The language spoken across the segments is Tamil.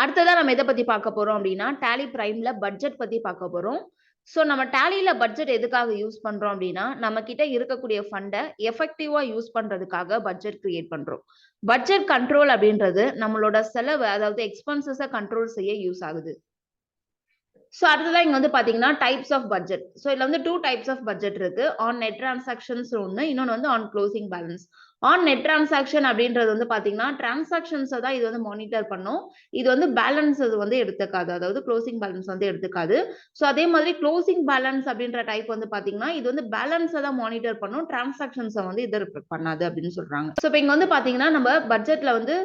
அடுத்ததா நம்ம எதை பத்தி பார்க்க போறோம் அப்படின்னா Tallyprimeல பட்ஜெட் பத்தி பார்க்க போறோம். ஸோ நம்ம Tallyல பட்ஜெட் எதுக்காக யூஸ் பண்றோம் அப்படின்னா நம்ம கிட்ட இருக்கக்கூடிய ஃபண்டை எஃபெக்டிவா யூஸ் பண்றதுக்காக பட்ஜெட் கிரியேட் பண்றோம். பட்ஜெட் கண்ட்ரோல் அப்படின்றது நம்மளோட செலவு அதாவது எக்ஸ்பென்சஸை கண்ட்ரோல் செய்ய யூஸ் ஆகுது. ஸோ அடுத்ததான் இங்க வந்து பாத்தீங்கன்னா டைப்ஸ் ஆஃப் பட்ஜெட். ஸோ இதுல வந்து 2 டைப்ஸ் ஆஃப் பட்ஜெட் இருக்கு. ஆன் நெட் டிரான்சாக்ஷன்ஸ் ஒன்னு, இன்னொன்னு வந்து on closing balance. On net transaction அப்படின்றது வந்து பாத்தீங்கன்னா டிரான்சாக்ஷன்ஸை தான் இது வந்து மானிட்டர் பண்ணும். இது வந்து பேலன்ஸ் அது வந்து எடுத்துக்காது, அதாவது க்ளோசிங் பேலன்ஸ் வந்து எடுத்துக்காது. ஸோ அதே மாதிரி க்ளோசிங் பேலன்ஸ் அப்படின்ற டைப் வந்து பாத்தீங்கன்னா இது வந்து பேலன்ஸை தான் மானிட்டர் பண்ணும், டிரான்சாக்ஷன்ஸை வந்து இது ரிஃப்ளெக்ட் பண்ணாது அப்படின்னு சொல்றாங்க. ஸோ இப்போ இங்க வந்து பாத்தீங்கன்னா நம்ம பட்ஜெட்ல வந்து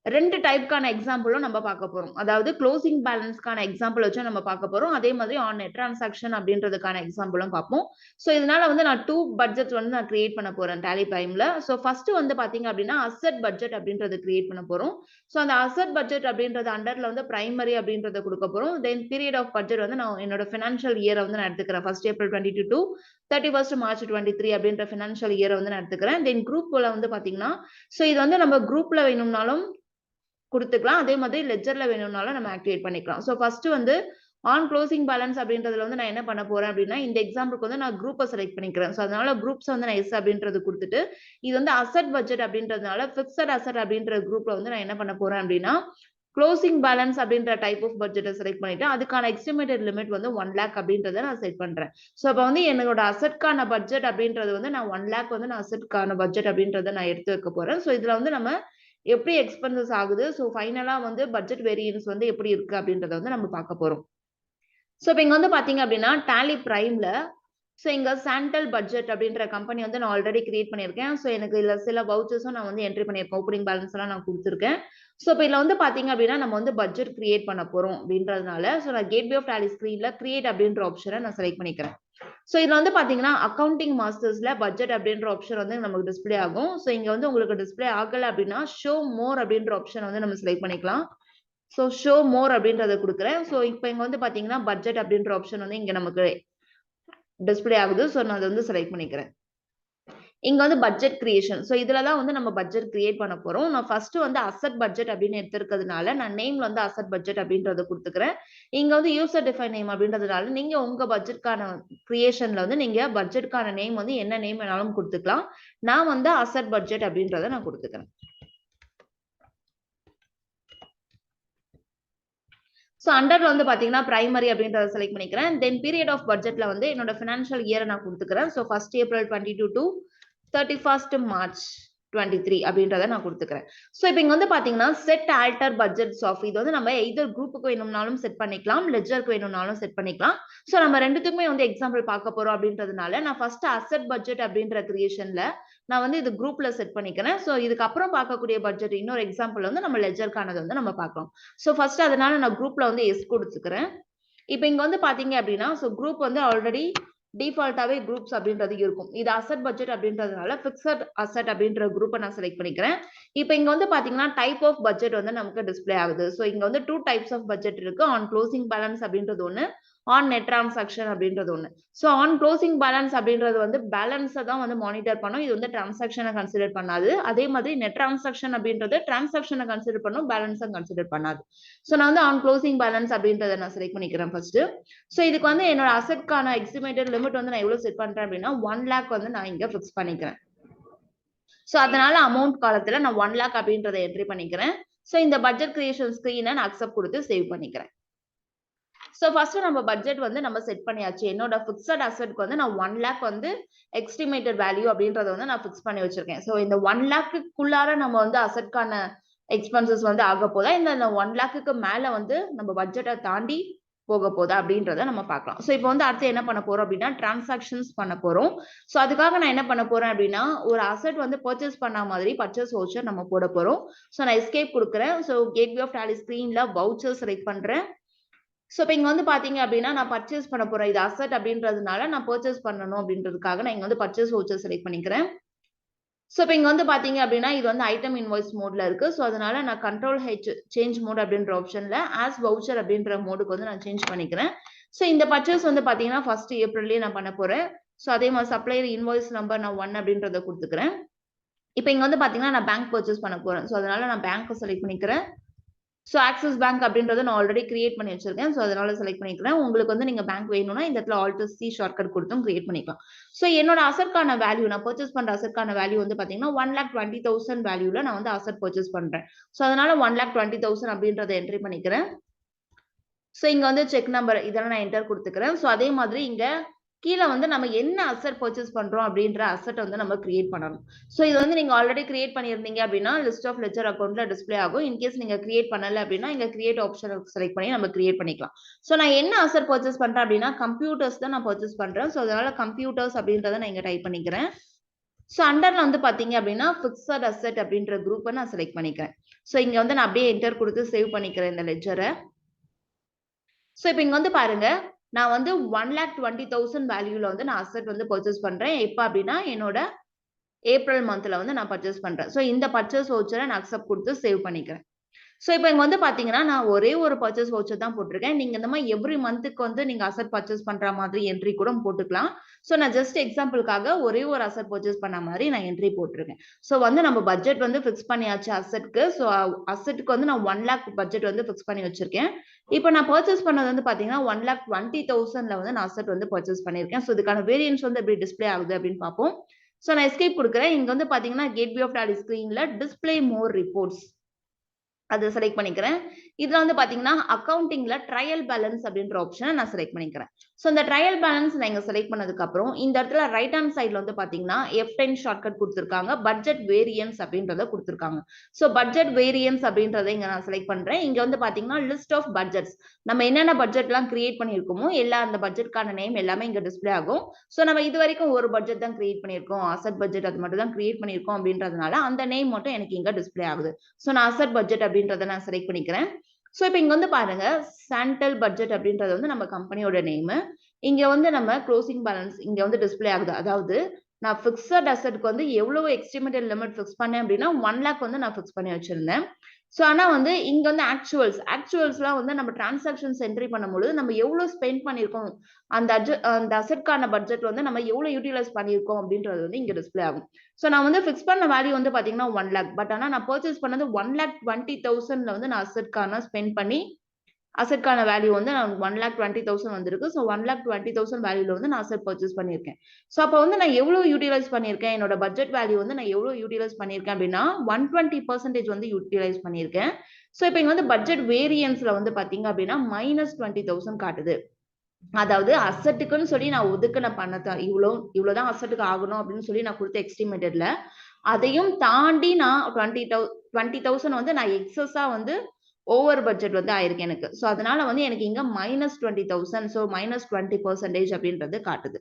2 டைப்க்கான எக்ஸாம்பிளும் நம்ம பார்க்க போறோம். அதாவது க்ளோசிங் பேலன்ஸ்க்கான எக்ஸாம்பிள் வச்சு நம்ம பார்க்க போறோம். அதே மாதிரி ஆன் நெட் டிரான்சாக்ஷன் அப்படின்றதுக்கான எக்ஸாம்பிளும் பார்ப்போம். ஸோ இதனால வந்து நான் 2 பட்ஜெட் வந்து நான் கிரியேட் பண்ண போறேன் Tallyprimeல. ஸோ ஃபர்ஸ்ட் வந்து பாத்தீங்க அப்படின்னா அசெட் பட்ஜெட் அப்படின்றது கிரியேட் பண்ண போறோம். ஸோ அந்த அசெட் பட்ஜெட் அப்படின்றது அண்டர்ல வந்து பிரைமரி அப்படின்றத கொடுக்க போறோம். தென் பீரியட் ஆஃப் பட்ஜெட் வந்து நான் என்னோட ஃபினான்ஷியல் இயரை வந்து நான் எடுத்துக்கிறேன். 1 April 22 to 31 March 23 அப்படின்ற ஃபினான்ஷியல் இயரை வந்து நான் எடுத்துக்கிறேன். தென் குரூப்ல வந்து பாத்தீங்கன்னா ஸோ இது வந்து நம்ம குரூப்ல வேணும்னாலும் கொடுத்துக்கலாம். அதே மாதிரி லெட்ஜர்ல வேணும்னாலும் நம்ம ஆக்டிவேட் பண்ணிக்கலாம். ஸோ ஃபர்ஸ்ட் வந்து ஆன் க்ளோசிங் பேலன்ஸ் அப்படின்றதுல வந்து நான் என்ன பண்ண போறேன் அப்படின்னா இந்த எக்ஸாம்பிளுக்கு வந்து நான் குரூப்பை செலக்ட் பண்ணிக்கிறேன். ஸோ அதனால குரூப்ஸ் வந்து நான் எஸ் அப்படின்றது கொடுத்துட்டு இது வந்து அசெட் பட்ஜெட் அப்படின்றதுனால பிக்சட் அசெட் அப்படின்ற குரூப்ல வந்து நான் என்ன பண்ண போறேன் அப்படின்னா க்ளோசிங் பேலன்ஸ் அப்படின்ற டைப் ஆஃப் பட்ஜெட்டை செலக்ட் பண்ணிட்டு அதுக்கான எஸ்டிமேட்டட் லிமிட் வந்து 1 lakh அப்படின்றத நான் செட் பண்றேன். ஸோ அப்போ வந்து என்னோட அசெட்கான பட்ஜெட் அப்படின்றது வந்து நான் 1 lakh வந்து நான் அசெட்கான பட்ஜெட் அப்படின்றத நான் எடுத்து வைக்க போறேன். ஸோ இதுல வந்து நம்ம எப்படி எக்ஸ்பென்சஸ் ஆகுது, ஸோ ஃபைனலா வந்து பட்ஜெட் வேரியன்ஸ் வந்து எப்படி இருக்கு அப்படின்றத வந்து நம்ம பார்க்க போறோம். ஸோ இப்போ இங்க வந்து பாத்தீங்க அப்படின்னா Tallyprimeல ஸோ இங்க சாண்டல் பட்ஜெட் அப்படின்ற கம்பெனி வந்து நான் ஆல்ரெடி கிரியேட் பண்ணியிருக்கேன். ஸோ எனக்கு இதுல சில வவுச்சர்ஸும் நான் வந்து என்ட்ரி பண்ணியிருக்கேன். ஓப்பனிங் பேலன்ஸ் எல்லாம் நான் கொடுத்துருக்கேன். ஸோ இப்போ இதுல வந்து பாத்தீங்க அப்படின்னா நம்ம வந்து பட்ஜெட் கிரியேட் பண்ண போறோம் அப்படின்றதுனால ஸோ நான் கேட்வே ஆஃப் Tally ஸ்கிரீன்ல கிரியேட் அப்படின்ற ஆப்ஷனை நான் செலக்ட் பண்ணிக்கிறேன். ஸோ இதுல வந்து பாத்தீங்கன்னா அக்கவுண்டிங் மாஸ்டர்ஸ்ல பட்ஜெட் அப்படின்ற ஆப்ஷன் வந்து நமக்கு டிஸ்பிளே ஆகும். ஸோ இங்க வந்து உங்களுக்கு டிஸ்பிளே ஆகல அப்படின்னா ஷோ மோர் அப்படின்ற ஆப்ஷன் வந்து நம்ம செலக்ட் பண்ணிக்கலாம். ஸோ ஷோ மோர் அப்படின்றத கொடுக்குறேன். ஸோ இப்போ இங்க வந்து பாத்தீங்கன்னா பட்ஜெட் அப்படின்ற ஆப்ஷன் வந்து இங்க நமக்கு டிஸ்பிளே ஆகுது. ஸோ நான் அதை வந்து செலக்ட் பண்ணிக்கிறேன். இங்க வந்து பட்ஜெட் கிரியேஷன். ஸோ இதுல தான் வந்து நம்ம பட்ஜெட் கிரியேட் பண்ண போறோம். நான் ஃபர்ஸ்ட் வந்து அசெட் பட்ஜெட் அப்படின்னு எடுத்திருக்கிறதுனால நான் நேம்ல வந்து அசெட் பட்ஜெட் அப்படின்றத கொடுத்துக்கிறேன். இங்க வந்து யூசர் டிஃபைன் நேம் அப்படின்றதுனால நீங்க உங்க பட்ஜெட்கான கிரியேஷன்ல வந்து நீங்க பட்ஜெட்கான நேம் வந்து என்ன நேம் வேணாலும் கொடுத்துக்கலாம். நான் வந்து அசெட் பட்ஜெட் அப்படின்றத நான் கொடுத்துக்கிறேன். ஸோ அண்டர்ல வந்து பாத்தீங்கன்னா பிரைமரி அப்படின்றத செலக்ட் பண்ணிக்கிறேன். தென் பீரியட் ஆஃப் பட்ஜெட்ல வந்து என்னோட ஃபினான்ஷியல் இயரை நான் கொடுத்துக்கிறேன். ஸோ 1 April 22 to 31 March 23 அப்படின்றத நான் கொடுத்துக்கிறேன். ஸோ இப்போ இங்க வந்து பாத்தீங்கன்னா செட் ஆல்டர் பட்ஜெட்ஸ் ஆஃப் இது வந்து நம்ம எய்தர் குரூப்புக்கு வேணும்னாலும் செட் பண்ணிக்கலாம், லெட்ஜருக்கு வேணும்னாலும் செட் பண்ணிக்கலாம். ஸோ நம்ம ரெண்டுத்துக்குமே வந்து எக்ஸாம்பிள் பார்க்க போறோம் அப்படின்றதுனால நான் ஃபர்ஸ்ட் அசெட் பட்ஜெட் அப்படின்ற கிரியேஷன்ல நான் வந்து இது குரூப்ல செட் பண்ணிக்கிறேன். ஸோ இதுக்கப்புறம் பார்க்கக்கூடிய பட்ஜெட் இன்னொரு எக்ஸாம்பிள் வந்து நம்ம லெட்ஜருக்கானது வந்து நம்ம பார்க்கலாம். ஸோ ஃபர்ஸ்ட் அதனால நான் குரூப்ல வந்து எஸ் கொடுத்துக்கிறேன். இப்போ இங்க வந்து பாத்தீங்க அப்படின்னா ஸோ குரூப் வந்து ஆல்ரெடி டிஃபால்ட்டாவே குரூப்ஸ் அப்படின்றது இருக்கும். இது அசெட் பட்ஜெட் அப்படின்றதுனால பிக்சட் அசெட் அப்படின்ற குரூப்பை நான் செலக்ட் பண்ணிக்கிறேன். இப்போ இங்க வந்து பாத்தீங்கன்னா டைப் ஆஃப் பட்ஜெட் வந்து நமக்கு டிஸ்பிளே ஆகுது. ஸோ இங்க வந்து 2 டைப்ஸ் ஆஃப் பட்ஜெட் இருக்கு. ஆன் க்ளோசிங் பேலன்ஸ் அப்படின்றது ஒன்னு, ஆன் நெட் டிரான்சாக்ஷன் அப்படின்றது ஒன்னு. ஸோ ஆன் க்ளோசிங் பேலன்ஸ் அப்படின்றது வந்து பேலன்ஸை தான் வந்து மானிட்டர் பண்ணும். இது வந்து டிரான்சாக்ஷனை கன்சிடர் பண்ணாது. அதே மாதிரி நெட் டிரான்சாக்ஷன் அப்படின்றது டிரான்சாக்ஷனை கன்சிடர் பண்ணும், பேலன்ஸை கன்சிடர் பண்ணாது. ஸோ நான் வந்து ஆன் க்ளோசிங் பேலன்ஸ் அப்படின்றத நான் செலக்ட் பண்ணிக்கிறேன் ஃபர்ஸ்ட். ஸோ இதுக்கு வந்து என்னோட அசெட்கான எஸ்டிமேட்டட் லிமிட் வந்து நான் எவ்வளவு செட் பண்றேன் அப்படின்னா 1 lakh வந்து நான் இங்க ஃபிக்ஸ் பண்ணிக்கிறேன். ஸோ அதனால அமௌண்ட் காலத்துல நான் 1 lakh அப்படின்றத என்ட்ரி பண்ணிக்கிறேன். ஸோ இந்த பட்ஜெட் கிரியேஷன் ஸ்கிரீனை நான் அக்செப்ட் கொடுத்து சேவ் பண்ணிக்கிறேன். ஸோ ஃபர்ஸ்ட் நம்ம பட்ஜெட் வந்து நம்ம செட் பண்ணியாச்சு. என்னோட பிக்சட் அசெட்க்கு வந்து நான் 1 lakh வந்து எஸ்டிமேட்டட் வேல்யூ அப்படின்றத வந்து நான் ஃபிக்ஸ் பண்ணி வச்சிருக்கேன். ஸோ இந்த 1 lakhக்குள்ளார நம்ம வந்து அசெட்கான எக்ஸ்பென்சஸ் வந்து ஆக போதா, இந்த 1 lakhக்கு மேல வந்து நம்ம பட்ஜெட்டை தாண்டி போக போதா அப்படின்றத நம்ம பார்க்கலாம். ஸோ இப்போ வந்து அடுத்து என்ன பண்ண போறோம் அப்படின்னா டிரான்சாக்ஷன்ஸ் பண்ண போறோம். ஸோ அதுக்காக நான் என்ன பண்ண போறேன் அப்படின்னா ஒரு அசெட் வந்து பர்ச்சேஸ் பண்ண மாதிரி பர்ச்சேஸ் வவுச்சர் நம்ம போட போறோம். ஸோ நான் எஸ்கேப் கொடுக்குறேன். ஸோ கேட்வே ஆஃப் Tally ஸ்கிரீன்ல வவுச்சர் செலக்ட் பண்றேன். ஸோ இப்போ இங்க வந்து பாத்தீங்க அப்படின்னா நான் பர்ச்சேஸ் பண்ண போறேன். இது அசெட் அப்படின்றதுனால நான் பர்ச்சேஸ் பண்ணணும் அப்படின்றதுக்காக நான் இங்க வந்து பர்ச்சேஸ் வவுச்சர் செலக்ட் பண்ணிக்கிறேன். ஸோ இப்போ இங்க வந்து பாத்தீங்க அப்படின்னா இது வந்து ஐட்டம் இன்வாய்ஸ் மோட்ல இருக்கு. ஸோ அதனால நான் Ctrl+H சேஞ்ச் மோட் அப்படின்ற ஆப்ஷன்ல ஆஸ் வவுச்சர் அப்படின்ற மோடுக்கு வந்து நான் சேஞ்ச் பண்ணிக்கிறேன். ஸோ இந்த பர்ச்சேஸ் வந்து பாத்தீங்கன்னா 1 Aprilலயே நான் பண்ண போறேன். ஸோ அதே மாதிரி சப்ளையர் இன்வாய்ஸ் நம்பர் நான் 1 அப்படின்றத கொடுத்துக்கிறேன். இப்போ இங்க வந்து பாத்தீங்கன்னா நான் பேங்க் பர்ச்சேஸ் பண்ண போறேன். ஸோ அதனால நான் பேங்க் செலக்ட் பண்ணிக்கிறேன். ஸோ ஆக்சிஸ் பேங்க் அப்படின்றத நான் ஆல்ரெடி கிரியேட் பண்ணி வச்சிருக்கேன். ஸோ அதனால செலக்ட் பண்ணிக்கிறேன். உங்களுக்கு வந்து நீங்க பேங்க் வேணும்னா இந்த இடத்துல ஆல்ட் சி ஷார்ட்கட் கொடுத்தும் கிரியேட் பண்ணிக்கலாம். ஸோ என்னோட அசெட்கான வேல்யூ நான் பர்ச்சேஸ் பண்ற அசெட்கான வேல்யூ வந்து பாத்தீங்கன்னா 1,20,000 வேல்யூல நான் வந்து அசெட் பர்ச்சேஸ் பண்றேன். ஸோ அதனால 1,20,000 அப்படின்றத என்ட்ரி பண்ணிக்கிறேன். ஸோ இங்க வந்து செக் நம்பர் இதெல்லாம் நான் என்டர் கொடுத்துக்கிறேன். ஸோ அதே மாதிரி இங்க கீழே வந்து நம்ம என்ன அசெட் பர்ச்சேஸ் பண்றோம் அப்படின்ற அசெட் வந்து நம்ம கிரியேட் பண்ணணும். ஸோ இது வந்து நீங்க ஆல்ரெடி கிரியேட் பண்ணியிருந்தீங்க அப்படின்னா லிஸ்ட் ஆஃப் லெட்ஜர் அக்கௌண்ட்ல டிஸ்பிளே ஆகும். இன்கேஸ் நீங்க கிரியேட் பண்ணல அப்படின்னா இங்க கிரியேட் ஆப்ஷன் செலக்ட் பண்ணி நம்ம கிரியேட் பண்ணிக்கலாம். ஸோ நான் என்ன அசெட் பர்ச்சேஸ் பண்றேன் அப்படின்னா கம்ப்யூட்டர்ஸ் தான் நான் பர்ச்சேஸ் பண்றேன். ஸோ அதனால கம்ப்யூட்டர்ஸ் அப்படின்றத நான் இங்க டைப் பண்ணிக்கிறேன். ஸோ அண்டர்ல வந்து பாத்தீங்க அப்படின்னா பிக்ஸட் அசெட் அப்படின்ற குரூப்பை நான் செலக்ட் பண்ணிக்கிறேன். ஸோ இங்க வந்து நான் அப்படியே என்டர் கொடுத்து சேவ் பண்ணிக்கிறேன் இந்த லெட்ஜரை. ஸோ இப்போ இங்க வந்து பாருங்க நான் வந்து 1,20,000 வேல்யூல வந்து நான் அசெட் வந்து பர்ச்சேஸ் பண்றேன். எப்ப அப்படின்னா என்னோட ஏப்ரல் மந்த்ல வந்து நான் பர்ச்சேஸ் பண்றேன். ஸோ இந்த பர்ச்சேஸ் வவுச்சரை நான் அக்செப்ட் கொடுத்து சேவ் பண்ணிக்கிறேன். ஸோ இப்போ இங்க வந்து பாத்தீங்கன்னா நான் ஒரே ஒரு பர்ச்சேஸ் வவுச்சர் தான் போட்டிருக்கேன். நீங்க இந்த மாதிரி எவ்ரி மந்த்துக்கு வந்து நீங்க அசெட் பர்ச்சேஸ் பண்ற மாதிரி என்ட்ரி கூட போட்டுக்கலாம். ஸோ நான் ஜஸ்ட் எக்ஸாம்பிளுக்காக ஒரே ஒரு அசெட் பர்ச்சேஸ் பண்ண மாதிரி நான் என்ட்ரி போட்டிருக்கேன். ஸோ வந்து நம்ம பட்ஜெட் வந்து ஃபிக்ஸ் பண்ணியாச்சு அசெட்க்கு. ஸோ அசெட்க்கு வந்து நான் 1 லேக் பட்ஜெட் வந்து ஃபிக்ஸ் பண்ணி வச்சிருக்கேன். இப்போ நான் பர்ச்சேஸ் பண்ணது வந்து பாத்தீங்கன்னா 1,20,000ல வந்து நான் அசெட் வந்து பர்ச்சேஸ் பண்ணிருக்கேன். ஸோ இதுக்கான வேரியன்ஸ் வந்து எப்படி டிஸ்பிளே ஆகுது அப்படின்னு பார்ப்போம். ஸோ நான் எஸ்கேப் கொடுக்குறேன். இங்க வந்து பாத்தீங்கன்னா கேட்வே ஆஃப் டாலி ஸ்கிரீன்ல டிஸ்பிளே மோர் ரிப்போர்ட்ஸ் அதை செலக்ட் பண்ணிக்கிறேன். இதுல வந்து பாத்தீங்கன்னா அக்கவுண்டிங்ல ட்ரையல் பேலன்ஸ் அப்படின்ற ஆப்ஷனை நான் செலக்ட் பண்ணிக்கிறேன். ஸோ இந்த ட்ரையல் பேலன்ஸ் நான் இங்க செலக்ட் பண்ணதுக்கு அப்புறம் இந்த இடத்துல ரைட் ஹேண்ட் சைட்ல வந்து பாத்தீங்கன்னா F10 ஷார்ட்கட் கொடுத்துருக்காங்க. பட்ஜெட் வேரியன்ஸ் அப்படின்றத கொடுத்துருக்காங்க. ஸோ பட்ஜெட் வேரியன்ஸ் அப்படின்றத இங்க நான் செலக்ட் பண்றேன். இங்க வந்து பாத்தீங்கன்னா லிஸ்ட் ஆஃப் பட்ஜெட்ஸ் நம்ம என்னென்ன பட்ஜெட்லாம் கிரியேட் பண்ணியிருக்கோமோ எல்லா அந்த பட்ஜெட்கான நேம் எல்லாமே இங்க டிஸ்பிளே ஆகும். ஸோ நம்ம இது வரைக்கும் ஒரு பட்ஜெட் தான் கிரியேட் பண்ணியிருக்கோம். அசெட் பட்ஜெட் அது மட்டும் தான் கிரியேட் பண்ணியிருக்கோம் அப்படின்றதுனால அந்த நேம் மட்டும் எனக்கு இங்க டிஸ்பிளே ஆகுது. ஸோ நான் அசெட் பட்ஜெட் அப்படின்றத நான் செலக்ட் பண்ணிக்கிறேன். ஸோ இப்போ இங்க வந்து பாருங்க சாண்டல் பட்ஜெட் அப்படின்றது வந்து நம்ம கம்பெனியோட நேம். இங்க வந்து நம்ம க்ளோசிங் பேலன்ஸ் இங்க வந்து டிஸ்பிளே ஆகுது. அதாவது நான் பிக்ஸட் அசெட்க்கு வந்து எவ்வளவு எஸ்டிமேட்டட் லிமிட் ஃபிக்ஸ் பண்ணேன் அப்படின்னா 1 லேக் வந்து நான் ஃபிக்ஸ் பண்ணி வச்சிருந்தேன். ஸோ ஆனா வந்து இங்க வந்து ஆக்சுவல்ஸ்லாம் வந்து நம்ம டிரான்சாக்ஷன்ஸ் என்ட்ரி பண்ணும்பொழுது நம்ம எவ்வளவு ஸ்பெண்ட் பண்ணியிருக்கோம் அந்த அசெட்கான பட்ஜெட் வந்து நம்ம எவ்வளவு யூட்டிலைஸ் பண்ணியிருக்கோம் அப்படின்றது வந்து இங்க டிஸ்பிளே ஆகும். ஸோ நான் வந்து ஃபிக்ஸ் பண்ண வேல்யூ வந்து பாத்தீங்கன்னா 1 லேக். பட் ஆனா நான் பர்ச்சேஸ் பண்ணது 1,20,000ல வந்து நான் அசெட்கான ஸ்பெண்ட் பண்ணி அசெட்கான வேல்யூ வந்து நான் 1,20,000 வந்திருக்கு. ஸோ 1,20,000 வேல்யூல வந்து நான் அசெட் பர்ச்சேஸ் பண்ணியிருக்கேன். ஸோ அப்போ வந்து நான் எவ்வளவு யூட்டிலைஸ் பண்ணியிருக்கேன் என்னோட பட்ஜெட் வேல்யூ வந்து நான் எவ்வளவு யூட்டிலைஸ் பண்ணியிருக்கேன் அப்படின்னா 120% வந்து யூட்டிலைஸ் பண்ணியிருக்கேன். ஸோ இப்போ இங்க வந்து பட்ஜெட் வேரியன்ஸ்ல வந்து பாத்தீங்க அப்படின்னா -20,000 காட்டுது. அதாவது அசெட்டுக்குன்னு சொல்லி நான் ஒதுக்குன பணத்தை இவ்வளவுதான் அசெட்டுக்கு ஆகணும் அப்படின்னு சொல்லி நான் கொடுத்த எஸ்டிமேட்டட்ல அதையும் தாண்டி நான் 20,000 வந்து நான் எக்ஸஸா வந்து ஓவர் பட்ஜெட் வந்து ஆயிருக்கு எனக்கு. ஸோ அதனால வந்து எனக்கு இங்க -20,000 ஸோ -20% அப்படின்றது காட்டுது.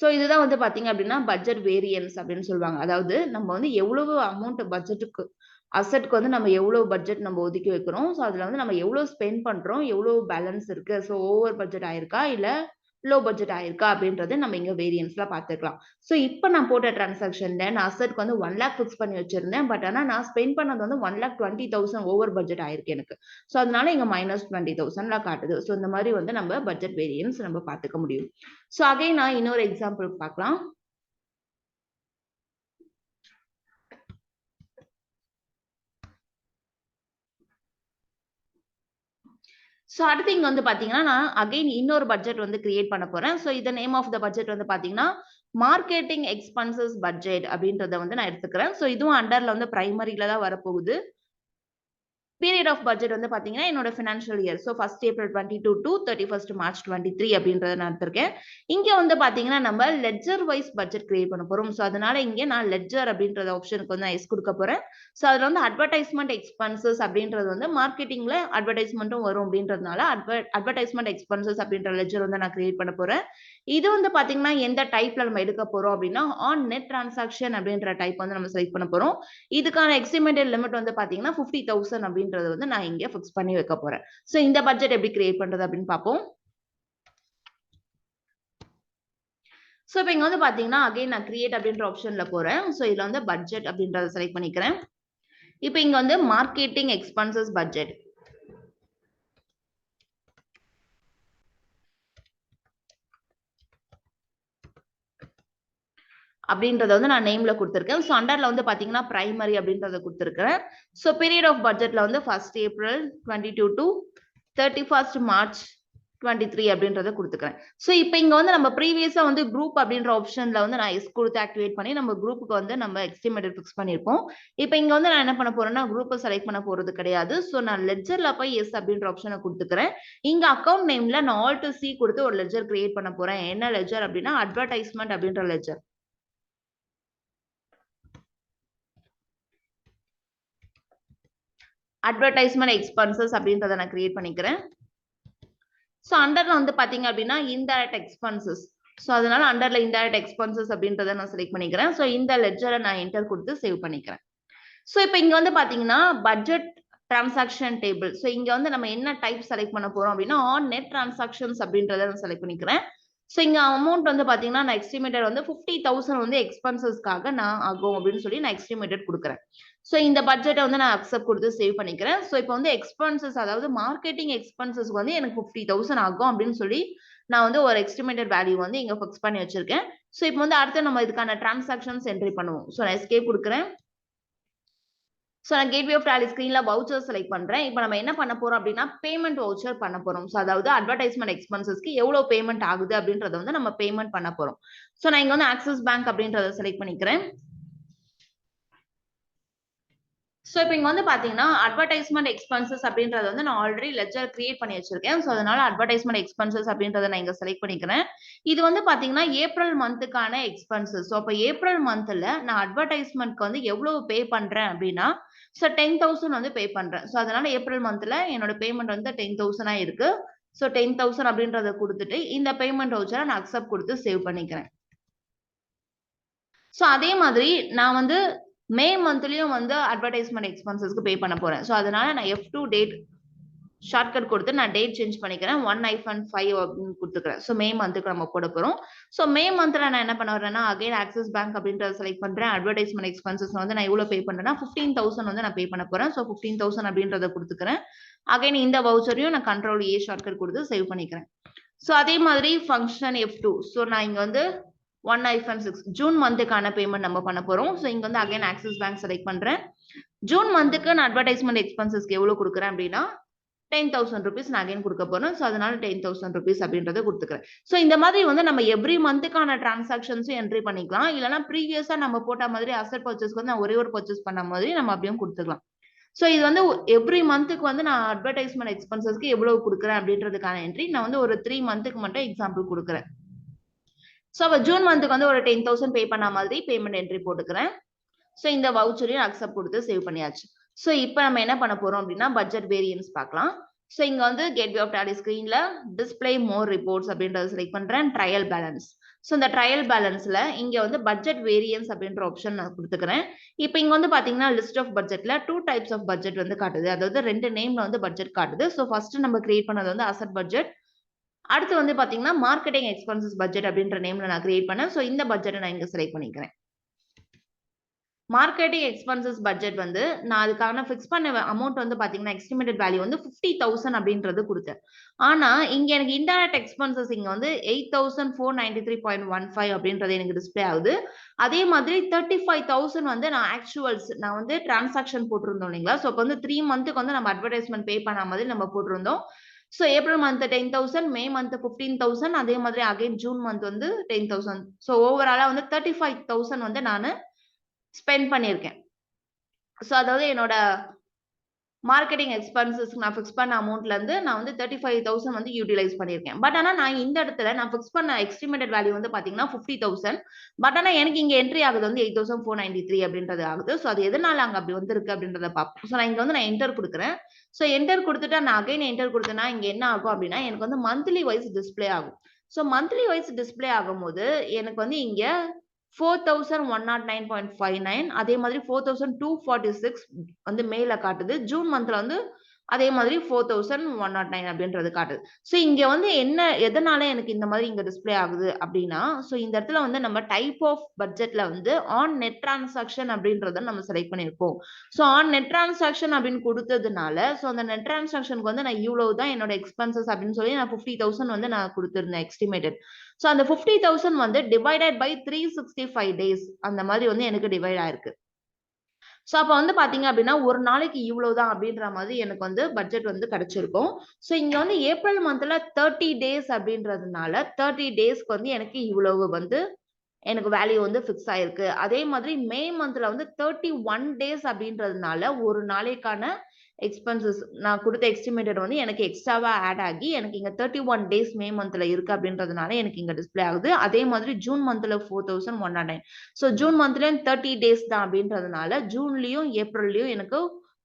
ஸோ இதுதான் வந்து பாத்தீங்க அப்படின்னா பட்ஜெட் வேரியன்ஸ் அப்படின்னு சொல்லுவாங்க. அதாவது நம்ம வந்து எவ்வளவு அமௌண்ட் பட்ஜெட்டுக்கு அசெட்க்கு வந்து நம்ம எவ்வளவு பட்ஜெட் நம்ம ஒதுக்கி வைக்கிறோம். ஸோ அதுல வந்து நம்ம எவ்வளவு ஸ்பெண்ட் பண்றோம், எவ்வளவு பேலன்ஸ் இருக்கு, ஸோ ஓவர் பட்ஜெட் ஆயிருக்கா இல்ல லோ பட்ஜெட் ஆயிருக்கா அப்படின்றது நம்ம இங்க வேரியன்ஸ்ல பாத்துக்கலாம். ஸோ இப்போ நான் போட்ட டிரான்சாக்ஷன்ல நான் அசெட்க்கு வந்து 1 லேக் ஃபிக்ஸ் பண்ணி வச்சிருந்தேன். பட் ஆனா நான் ஸ்பெண்ட் பண்ணது வந்து 1,20,000 ஓவர் பட்ஜெட் ஆயிருக்கு எனக்கு. ஸோ அதனால இங்க -20,000 காட்டுது. ஸோ இந்த மாதிரி வந்து நம்ம பட்ஜெட் வேரியன்ஸ் நம்ம பாத்துக்க முடியும். ஸோ அகைன் நான் இன்னொரு எக்ஸாம்பிள் பார்க்கலாம். ஸோ அடுத்து இங்க வந்து பாத்தீங்கன்னா நான் அகைன் இன்னொரு பட்ஜெட் வந்து கிரியேட் பண்ண போறேன். ஸோ இந்த நேம் ஆஃப் த பட்ஜெட் வந்து பாத்தீங்கன்னா மார்க்கெட்டிங் எக்ஸ்பென்சஸ் பட்ஜெட் அப்படின்றத வந்து நான் எடுத்துக்கிறேன். ஸோ இதுவும் அண்டர்ல வந்து பிரைமரியில தான் வரப்போகுது. பீரியட் ஆஃப் பட்ஜெட் வந்து பாத்தீங்கன்னா என்னோட financial year. So 1 April 22 to 31 March 23 அப்படின்றத நான் எடுத்திருக்கேன். இங்க வந்து பாத்தீங்கன்னா நம்ம லெட்ஜர் வைஸ் பட்ஜெட் கிரியேட் பண்ண போறோம். ஸோ அதனால இங்க நான் லெட்ஜர் அப்படின்ற ஆப்ஷனுக்கு வந்து நான் எஸ் கொடுக்க போறேன். ஸோ அதுல வந்து அட்வர்டைஸ்மெண்ட் எக்ஸ்பென்சஸ் அப்படின்றது வந்து மார்க்கெட்டிங்ல அட்வர்டைஸ்மெண்ட்டும் வரும் அப்படின்றதுனால அட்வர்டைஸ்மெண்ட் எக்ஸ்பென்சஸ் அப்படின்ற லெட்ஜர் வந்து நான் கிரியேட் பண்ண போறேன். இது வந்து பாத்தீங்கன்னா எந்த டைப்ல நம்ம எடுக்க போறோம் அப்படின்னா ஆன் நெட் டிரான்சாக்ஷன் அப்படின்ற டைப் வந்து நம்ம செலக்ட் பண்ண போறோம். இதுக்கான எஸ்டிமேட்டட் லிமிட் வந்து பாத்தீங்கன்னா 50,000 அப்படின்றது வந்து நான் இங்க ஃபிக்ஸ் பண்ணி வைக்க போறேன். சோ இந்த பட்ஜெட் எப்படி கிரியேட் பண்றது அப்படின்னு பார்ப்போம். சோ இப்போ இங்க வந்து பாத்தீங்கன்னா அகைன் நான் கிரியேட் அப்படின்ற ஆப்ஷன்ல போறேன். சோ இதுல வந்து பட்ஜெட் அப்படின்றத செலக்ட் பண்ணிக்கிறேன். இப்போ இங்க வந்து மார்க்கெட்டிங் எக்ஸ்பென்சஸ் பட்ஜெட். அப்படின்றத வந்து நான் நேம்ல கொடுத்திருக்கேன். ஸோ அண்டர்ல வந்து பாத்தீங்கன்னா பிரைமரி அப்படின்றத கொடுத்திருக்கிறேன். ஸோ பீரியட் ஆஃப் பட்ஜெட்ல வந்து 1st April 22 to 31st March 23 அப்படின்றத கொடுத்துக்கிறேன். ஸோ இப்போ இங்க வந்து நம்ம ப்ரீவியஸா வந்து குரூப் அப்படின்ற ஆப்ஷன்ல வந்து நான் எஸ் கொடுத்து ஆக்டிவேட் பண்ணி நம்ம குரூப்புக்கு வந்து நம்ம எஸ்டிமேட்டட் ஃபிக்ஸ் பண்ணியிருப்போம். இப்போ இங்க வந்து நான் என்ன பண்ண போறேன்னா குரூப்பை செலக்ட் பண்ண போறது கிடையாது. ஸோ நான் லெட்ஜர்ல போய் எஸ் அப்படின்ற ஆப்ஷனை கொடுத்துக்கிறேன். இங்க அக்கௌண்ட் நேம்ல நான் ஆல் டு சி கொடுத்து ஒரு லெட்ஜர் கிரியேட் பண்ண போறேன். என்ன லெட்ஜர் அப்படின்னா அட்வர்டைஸ்மெண்ட் அப்படின்ற லெட்ஜர். அட்வர்டைஸ்மெண்ட் எக்ஸ்பென்சஸ் அப்படின்றத நான் கிரியேட் பண்ணிக்கிறேன். ஸோ அண்டர்ல வந்து பாத்தீங்க அப்படின்னா இன்டைரக்ட் எக்ஸ்பென்சஸ். ஸோ அதனால அண்டர்ல இன்டைரக்ட் எக்ஸ்பென்சஸ் அப்படின்றத நான் செலக்ட் பண்ணிக்கிறேன். ஸோ இந்த லெட்ஜரை நான் என்டர் கொடுத்து சேவ் பண்ணிக்கிறேன். ஸோ இப்போ இங்க வந்து பாத்தீங்கன்னா பட்ஜெட் டிரான்சாக்ஷன் டேபிள். ஸோ இங்க வந்து நம்ம என்ன டைப் செலக்ட் பண்ண போறோம் அப்படின்னா ஆன் நெட் டிரான்சாக்ஷன்ஸ் அப்படின்றத நான் செலக்ட் பண்ணிக்கிறேன். ஸோ இங்க அமௌண்ட் வந்து பாத்தீங்கன்னா நான் எஸ்டிமேட்டட் வந்து 50,000 வந்து எக்ஸ்பென்சஸ்க்காக நான் ஆகும் அப்படின்னு சொல்லி நான் எஸ்டிமேட்டட் கொடுக்குறேன். ஸோ இந்த பட்ஜெட்டை வந்து நான் அக்செப்ட் கொடுத்து சேவ் பண்ணிக்கிறேன். ஸோ இப்போ வந்து எக்ஸ்பென்சஸ் அதாவது மார்க்கெட்டிங் எக்ஸ்பென்சஸ்க்கு வந்து எனக்கு 50,000 ஆகும் அப்படின்னு சொல்லி நான் வந்து ஒரு எஸ்டிமேட்டட் வேல்யூ வந்து இங்க ஃபிக்ஸ் பண்ணி வச்சிருக்கேன். ஸோ இப்போ வந்து அடுத்து நம்ம இதுக்கான டிரான்சாக்ஷன்ஸ் என்ட்ரி பண்ணுவோம். ஸோ நான் எஸ்கேப் கொடுக்குறேன். ஸோ நான் கேட்வே ஆஃப் டாலி ஸ்கிரீன்ல வவுச்சர் செலக்ட் பண்றேன். இப்போ நம்ம என்ன பண்ண போறோம் அப்படின்னா பேமெண்ட் வவுச்சர் பண்ண போறோம். ஸோ அதாவது அட்வர்டைஸ்மெண்ட் எக்ஸ்பென்சஸ்க்கு எவ்வளவு பேமெண்ட் ஆகுது அப்படின்றத வந்து நம்ம பேமெண்ட் பண்ண போறோம். ஸோ நான் இங்க வந்து ஆக்சிஸ் பேங்க் அப்படின்றத செலக்ட் பண்ணிக்கிறேன். ஸோ இப்போ இங்க வந்து பாத்தீங்கன்னா அட்வர்டைஸ்மெண்ட் எக்ஸ்பென்சஸ் அப்படின்றத வந்து நான் ஆல்ரெடி லெட்ஜர் கிரியேட் பண்ணி வச்சிருக்கேன். ஸோ அதனால அட்வர்டைஸ்மெண்ட் எக்ஸ்பென்சஸ் அப்படின்றத நான் இங்க செலக்ட் பண்ணிக்கிறேன். இது வந்து பாத்தீங்கன்னா ஏப்ரல் மந்த்துக்கான எக்ஸ்பென்சஸ். ஸோ அப்போ ஏப்ரல் மந்த்ல நான் அட்வர்டைஸ்மெண்ட்க்கு வந்து எவ்வளவு பே பண்றேன் அப்படின்னா ஸோ 10,000 வந்து பே பண்றேன். ஸோ அதனால ஏப்ரல் மந்த்ல என்னோட பேமெண்ட் வந்து 10,000 இருக்கு. ஸோ 10,000 அப்படின்றத கொடுத்துட்டு இந்த பேமெண்ட் வவுச்சரை நான் அக்செப்ட் கொடுத்து சேவ் பண்ணிக்கிறேன். ஸோ அதே மாதிரி நான் வந்து மே மந்த்லயும் வந்து அட்வர்டைஸ்மெண்ட் எக்ஸ்பென்சஸ்க்கு பே பண்ண போறேன். ஸோ அதனால நான் F2 டேட் ஷார்ட்கட் கொடுத்து நான் டேட் சேஞ்ச் பண்ணிக்கிறேன். 1-5 அப்படின்னு கொடுத்துக்கிறேன். ஸோ மே மந்த்துக்கு நம்ம போட போறோம். ஸோ மே மந்த்ல நான் என்ன பண்ண வரேன்னா அகைன் ஆக்சிஸ் பேங்க் அப்படின்றத செலக்ட் பண்றேன். அட்வர்டைஸ்மெண்ட் எக்ஸ்பென்சஸ் வந்து நான் எவ்வளவு பே பண்றேன்னா 15,000 வந்து நான் பே பண்ண போறேன். ஸோ 15,000 அப்படின்றத கொடுத்துக்கிறேன். அகைன் இந்த வவுச்சரையும் நான் கண்ட்ரோல் ஏ ஷார்ட்கட் கொடுத்து சேவ் பண்ணிக்கிறேன். ஸோ அதே மாதிரி ஃபங்க்ஷன் F2. ஸோ நான் இங்க வந்து 1-6 ஜூன் மந்த்துக்கான பேமெண்ட் நம்ம பண்ண போறோம். ஸோ இங்க வந்து அகைன் ஆக்சிஸ் பேங்க் செலக்ட் பண்றேன். ஜூன் மந்த்துக்கு நான் அட்வர்டைஸ்மெண்ட் எக்ஸ்பென்சஸ்க்கு எவ்வளவு கொடுக்குறேன் அப்படின்னா 10,000 rupees நான் அகைன் கொடுக்க போறேன். ஸோ அதனால 10,000 rupees அப்படின்றத கொடுத்துக்கிறேன். ஸோ இந்த மாதிரி வந்து நம்ம எவ்ரி மந்த்துக்கான டிரான்சாக்ஷன்ஸும் என்ட்ரி பண்ணிக்கலாம். இல்லைன்னா ப்ரீவியஸா நம்ம போட்ட மாதிரி அசெட் பர்ச்சேஸ்க்கு வந்து நான் ஒரே ஒரு பர்ச்சேஸ் பண்ண மாதிரி நம்ம அப்படியும் கொடுத்துக்கலாம். ஸோ இது வந்து எவ்ரி மந்த்துக்கு வந்து நான் அட்வர்டைஸ்மெண்ட் எக்ஸ்பென்சஸ்க்கு எவ்வளவு கொடுக்குறேன் அப்படின்றதுக்கான என்ட்ரி நான் வந்து ஒரு 3 மந்த்துக்கு மட்டும் எக்ஸாம்பிள் கொடுக்குறேன். ஸோ அப்போ ஜூன் மந்த்துக்கு வந்து ஒரு 10,000 பே பண்ண மாதிரி பேமெண்ட் என்ட்ரி போட்டுக்கிறேன். ஸோ இந்த வவுச்சரையும் அக்செப்ட் கொடுத்து சேவ் பண்ணியாச்சு. ஸோ இப்போ நம்ம என்ன பண்ண போறோம் அப்படின்னா பட்ஜெட் வேரியன்ஸ் பார்க்கலாம். ஸோ இங்க வந்து கேட்வே ஆஃப் டாலி ஸ்கிரீன்ல டிஸ்பிளே மோர் ரிப்போர்ட்ஸ் அப்படின்றத செலக்ட் பண்றேன். Trial balance. ஸோ இந்த ட்ரையல் பேலன்ஸ்ல இங்க வந்து பட்ஜெட் வேரியன்ஸ் அப்படின்ற ஆப்ஷன் நான் கொடுத்துக்கிறேன். இப்போ இங்க வந்து பாத்தீங்கன்னா லிஸ்ட் ஆஃப் பட்ஜெட்ல 2 டைப்ஸ் ஆஃப் பட்ஜெட் வந்து காட்டுது. அதாவது 2 நேம்ல வந்து பட்ஜெட் காட்டுது. ஸோ ஃபர்ஸ்ட் நம்ம கிரியேட் பண்ணது வந்து அசெட் பட்ஜெட். அடுத்து வந்து பாத்தீங்கன்னா மார்க்கெட்டிங் எக்ஸ்பென்சஸ் பட்ஜெட் அப்படின்ற நேம்ல நான் கிரியேட் பண்ணேன். ஸோ இந்த பட்ஜெட்டை நான் இங்க செலக்ட் பண்ணிக்கிறேன். மார்க்கெட்டிங் எக்ஸ்பென்சஸ் பட்ஜெட் வந்து நான் அதுக்கான ஃபிக்ஸ் பண்ண அமௌண்ட் வந்து பாத்தீங்கன்னா எஸ்டிமேட்டட் வேல்யூ வந்து 50,000 அப்படின்றது கொடுத்தேன். ஆனா இங்க எனக்கு இன்டைரக்ட் எக்ஸ்பென்சஸ் இங்க வந்து 8,493.15 அப்படின்றது எனக்கு டிஸ்பிளே ஆகுது. அதே மாதிரி 35,000 வந்து நான் ஆக்சுவல்ஸ் நான் வந்து டிரான்சாக்ஷன் போட்டிருந்தோம் இல்லைங்களா? ஸோ அப்போ வந்து 3 மந்த்துக்கு வந்து நம்ம அட்வர்டைஸ்மெண்ட் பே பண்ண மாதிரி நம்ம போட்டிருந்தோம். So April month 10,000, May month 15,000, அதே மாதிரி அகைன் ஜூன் மந்த் வந்து 10,000. ஸோ ஓவராலா வந்து 35,000 வந்து நான் ஸ்பெண்ட் பண்ணியிருக்கேன். ஸோ அதாவது என்னோட மார்க்கெட்டிங் எக்ஸ்பென்சஸ் நான் ஃபிக்ஸ் பண்ண அமௌண்ட்ல இருந்து நான் வந்து 35,000 வந்து யூட்டிலைஸ் பண்ணியிருக்கேன். பட் ஆனா நான் இந்த இடத்துல நான் ஃபிக்ஸ் பண்ண எஸ்டிமேட்டட் வேல்யூ வந்து பாத்தீங்கன்னா 50,000. பட் ஆனா எனக்கு இங்க என்ட்ரி ஆகுது வந்து 8,493 அப்படின்றது ஆகுது. ஸோ அது எதனால அங்க அப்படி வந்திருக்கு அப்படின்றத பார்ப்போம். ஸோ நான் இங்க வந்து நான் என்டர் கொடுக்குறேன். ஸோ என்டர் கொடுத்துட்டு நான் அகைன் என்டர் கொடுத்தேன்னா இங்க என்ன ஆகும் அப்படின்னா எனக்கு வந்து மந்த்லி வைஸ் டிஸ்பிளே ஆகும். ஸோ மந்த்லி வைஸ் டிஸ்பிளே ஆகும்போது எனக்கு வந்து இங்க 4,109.59 அதே மாதிரி 4,246 வந்து மேல காட்டுது. ஜூன் மந்த்ல வந்து அதே மாதிரி 4109 அப்படின்றது காட்டுது. ஸோ இங்க வந்து எதனால எனக்கு இந்த மாதிரி இங்க டிஸ்ப்ளே ஆகுது அப்படின்னா, ஸோ இந்த இடத்துல வந்து நம்ம டைப் ஆஃப் பட்ஜெட்ல வந்து ஆன் நெட் டிரான்சாக்ஷன் அப்படின்றத நம்ம செலக்ட் பண்ணியிருப்போம். ஸோ ஆன் நெட் டிரான்சாக்ஷன் அப்படின்னு கொடுத்ததுனால, ஸோ அந்த நெட் டிரான்சாக்ஷனுக்கு வந்து நான் இவ்வளவு தான் என்னோட எக்ஸ்பென்சஸ் அப்படின்னு சொல்லி நான் 50,000 வந்து நான் கொடுத்திருந்தேன் எஸ்டிமேட்டட். ஸோ அந்த 50,000 வந்து டிவைடட் பை 365 டேஸ் அந்த மாதிரி வந்து எனக்கு டிவைட் ஆயிருக்கு. ஸோ அப்ப வந்து பார்த்தீங்க அப்படின்னா, ஒரு நாளைக்கு இவ்வளவுதான் அப்படின்ற மாதிரி எனக்கு வந்து பட்ஜெட் வந்து கிடைச்சிருக்கும். ஸோ இங்க வந்து ஏப்ரல் மந்த்ல 30 டேஸ் அப்படின்றதுனால 30 டேஸ்க்கு வந்து எனக்கு இவ்வளவு வந்து எனக்கு வேல்யூ வந்து ஃபிக்ஸ் ஆயிருக்கு. அதே மாதிரி மே மந்த்ல வந்து 31 டேஸ் அப்படின்றதுனால ஒரு நாளைக்கான எக்ஸ்பென்சஸ் நான் குடுத்த எஸ்டிமேட்டட் வந்து எனக்கு எக்ஸ்ட்ராவா ஆட் ஆகி எனக்கு இங்க 31 டேஸ் மே மந்த்ல இருக்கு அப்படின்றதுனால எனக்கு இங்க டிஸ்ப்ளே ஆகுது. அதே மாதிரி ஜூன் மந்த்ல 4109. ஸோ ஜூன் மந்த்லயும் 30 டேஸ் தான் அப்படின்றதுனால ஜூன்லயும் ஏப்ரல்லயும் எனக்கு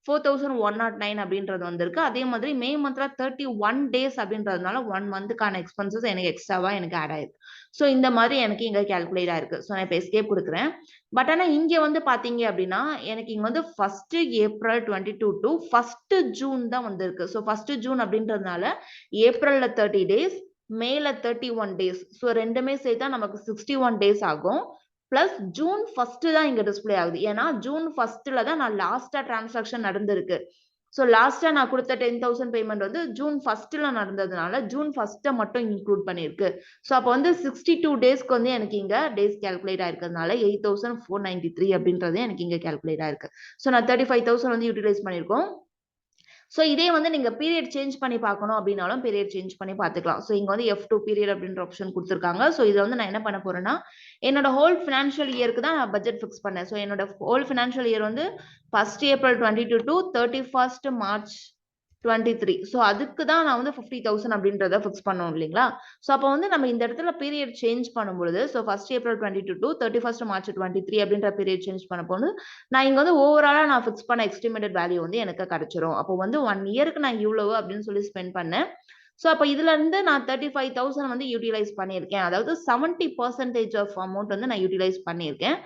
4109 அப்படின்றது வந்திருக்கு. அதே மாதிரி மே மந்த்ல 31 டேஸ் அப்படின்றதுனால 1 மந்த்க்கான எக்ஸ்பென்சஸ் எனக்கு எக்ஸ்ட்ராவா எனக்கு ஆட் ஆயிருக்கு. ஸோ இந்த மாதிரி எனக்கு இங்க கால்குலேட் ஆயிருக்கு. ஸோ நான் இப்ப எஸ்கேப் குடுக்குறேன். பட் ஆனா இங்க வந்து பார்த்தீங்க அப்படின்னா, எனக்கு இங்க வந்து 1 ஏப்ரல் 22 டூ 1 ஜூன் தான் வந்திருக்கு. ஸோ 1 ஜூன் அப்படின்றதுனால ஏப்ரல்ல 30 டேஸ், மேல 31 டேஸ். ஸோ 2மே சேர்த்தா நமக்கு 61 டேஸ் ஆகும். பிளஸ் ஜூன் 1 தான் இங்க டிஸ்ப்ளே ஆகுது. ஏன்னா ஜூன் 1ல தான் நான் லாஸ்ட்டா டிரான்சாக்ஷன் நடந்திருக்கு. ஸோ லாஸ்ட்டா நான் குடுத்த 10,000 பேமெண்ட் வந்து ஜூன் 1ல நடந்ததுனால, ஜூன் 1 மட்டும் இன்க்ளூட் பண்ணியிருக்கு. ஸோ அப்ப வந்து 62 டேஸ்க்கு வந்து எனக்கு இங்க டேஸ் கால்குலேட் ஆயிருக்கிறதுனால 8,493 அப்படின்றது எனக்கு இங்க கால்குலேட் ஆயிருக்கு. ஸோ நான் 35,000 வந்து யூட்டிலைஸ் பண்ணியிருக்கோம். ஸோ இதே வந்து நீங்க பீரியட் சேஞ்ச் பண்ணி பார்க்கணும் அப்படின்னாலும் பீரியட் சேஞ்ச் பண்ணி பார்த்துக்கலாம். ஸோ இங்க வந்து F2 பீரியட் அப்படின்ற ஆப்ஷன் குடுத்துருக்காங்க. ஸோ இத வந்து நான் என்ன பண்ண போறேன்னா, என்னோட ஹோல் ஃபினான்ஷியல் இயர்க்கு தான் நான் பட்ஜெட் ஃபிக்ஸ் பண்ணேன். ஸோ என்னோட ஹோல் ஃபினான்ஷியல் இயர் வந்து 1 ஏப்ரல் 22 டூ 31 மார்ச் 23. ஸோ அதுக்கு தான் நான் வந்து 50,000 அப்படின்றத ஃபிக்ஸ் பண்ணோம் இல்லைங்களா? ஸோ அப்போ வந்து நம்ம இந்த இடத்துல பீரியட் சேஞ்ச் பண்ணும்பொழுது, ஸோ 1 ஏப்ரல் 22 டூ 31 மார்ச் 23 அப்படின்ற பீரியட் சேஞ்ச் பண்ணும்போது, நான் இங்க வந்து ஓவராலா நான் ஃபிக்ஸ் பண்ண எஸ்டிமேட்டட் வேல்யூ வந்து எனக்கு கிடைச்சிரும். அப்போ வந்து 1 இயர்க்கு நான் இவ்வளவு அப்படின்னு சொல்லி ஸ்பெண்ட் பண்ணேன். ஸோ அப்ப இதுல இருந்து நான் 35,000 வந்து யூட்டிலைஸ் பண்ணியிருக்கேன். அதாவது 70% ஆஃப் அமௌண்ட் வந்து நான் யூட்டிலைஸ் பண்ணியிருக்கேன்.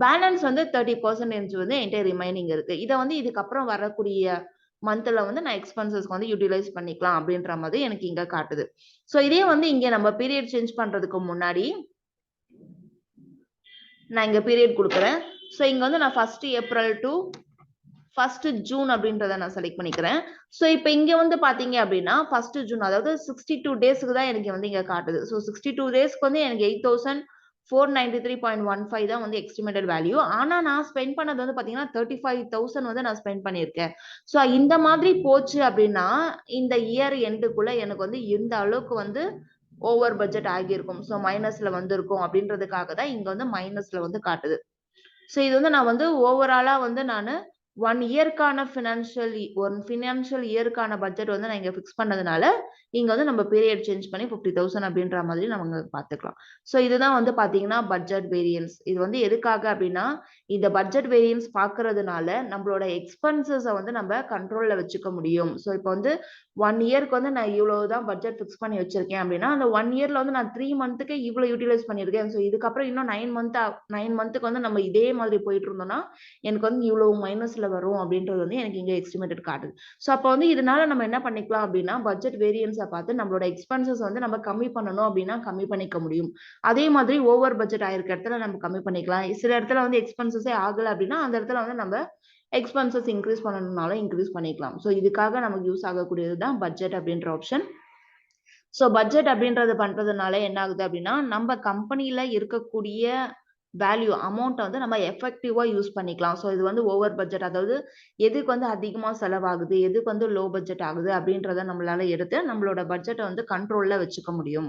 பேலன்ஸ் வந்து 30% வந்து என்கிட்ட ரிமைனிங் இருக்கு. இத வந்து இதுக்கப்புறம் வரக்கூடிய மந்த்ல வந்து நான் எக்ஸ்பென்சஸ்க்கு வந்து யூட்டிலைஸ் பண்ணிக்கலாம் அப்படின்ற மாதிரி எனக்கு இங்க காட்டுது. ஸோ இதே வந்து இங்க நம்ம பீரியட் சேஞ்ச் பண்றதுக்கு முன்னாடி நான் இங்க பீரியட் குடுக்குறேன். ஸோ இங்க வந்து நான் 1 ஏப்ரல் டூ 1 ஜூன் அப்படின்றத நான் செலக்ட் பண்ணிக்கிறேன். ஸோ இப்ப இங்க வந்து பாத்தீங்க அப்படின்னா 1 ஜூன் அதாவது 62 டேஸ்க்கு தான் எனக்கு வந்து இங்க காட்டுது. ஸோ 62 டேஸ்க்கு வந்து எனக்கு 8,493.15 தான் வந்து எஸ்டிமேட்டட் வேல்யூ. ஆனா நான் ஸ்பெண்ட் பண்ணது வந்து பாத்தீங்கன்னா 35,000 வந்து நான் ஸ்பெண்ட் பண்ணியிருக்கேன். ஸோ இந்த மாதிரி போச்சு அப்படின்னா இந்த இயர் எண்டுக்குள்ள எனக்கு வந்து இந்த அளவுக்கு வந்து ஓவர் பட்ஜெட் ஆகியிருக்கும். ஸோ மைனஸ்ல வந்திருக்கும் அப்படின்றதுக்காக தான் இங்க வந்து மைனஸ்ல வந்து காட்டுது. ஸோ இது வந்து நான் வந்து ஓவராலா வந்து நானு 1 இயர்க்கான ஃபினான்ஷியல் இயர்க்கான பட்ஜெட் வந்து நான் இங்க ஃபிக்ஸ் பண்ணதுனால, இங்க வந்து நம்ம பீரியட் சேஞ்ச் பண்ணி 50,000 அப்படின்ற மாதிரி நம்ம பார்த்துக்கலாம். ஸோ இதுதான் வந்து பார்த்தீங்கன்னா பட்ஜெட் வேரியன்ஸ். இது வந்து எதுக்காக அப்படின்னா, இந்த பட்ஜெட் வேரியன்ஸ் பார்க்கறதுனால நம்மளோட எக்ஸ்பென்சஸ வந்து நம்ம கண்ட்ரோல்ல வச்சுக்க முடியும். ஸோ இப்போ வந்து 1 இயர்க்கு வந்து நான் இவ்வளவு தான் பட்ஜெட் ஃபிக்ஸ் பண்ணி வச்சிருக்கேன் அப்படின்னா, அந்த 1 இயர்ல வந்து நான் 3 மந்த்துக்கு இவ்வளவு யூட்டிலைஸ் பண்ணியிருக்கேன். ஸோ இதுக்கப்புறம் இன்னும் 9 மந்த்துக்கு வந்து நம்ம இதே மாதிரி போயிட்டு இருந்தோம்னா, எனக்கு வந்து இவ்வளவு மைனஸ்ல வரும் அப்படின்றது வந்து எனக்கு இங்க எஸ்டிமேட்டட் காட்டுது. ஸோ அப்ப வந்து இதனால நம்ம என்ன பண்ணிக்கலாம் அப்படின்னா, பட்ஜெட் வேரியன்ஸ பார்த்து நம்மளோட எக்ஸ்பென்சஸ் வந்து நம்ம கம்மி பண்ணணும் அப்படின்னா கம்மி பண்ணிக்க முடியும். அதே மாதிரி ஓவர் பட்ஜெட் ஆயிருக்க இடத்துல நம்ம கம்மி பண்ணிக்கலாம். சில இடத்துல வந்து எக்ஸ்பென்சஸே ஆகல அப்படின்னா, அந்த இடத்துல வந்து நம்ம எக்ஸ்பென்சஸ் இன்கிரீஸ் பண்ணணும்னாலும் இன்கிரீஸ் பண்ணிக்கலாம். ஸோ இதுக்காக நமக்கு யூஸ் ஆகக்கூடியது தான் பட்ஜெட் அப்படின்ற ஆப்ஷன். ஸோ பட்ஜெட் அப்படின்றது பண்றதுனால என்ன ஆகுது அப்படின்னா, நம்ம கம்பெனில இருக்கக்கூடிய வேல்யூ அமௌண்ட்ட வந்து நம்ம எஃபெக்டிவா யூஸ் பண்ணிக்கலாம். ஸோ இது வந்து ஓவர் பட்ஜெட் அதாவது எதுக்கு வந்து அதிகமா செலவாகுது, எதுக்கு வந்து லோ பட்ஜெட் ஆகுது அப்படின்றத நம்மளால எடுத்து நம்மளோட பட்ஜெட்ட வந்து கண்ட்ரோல்ல வச்சுக்க முடியும்.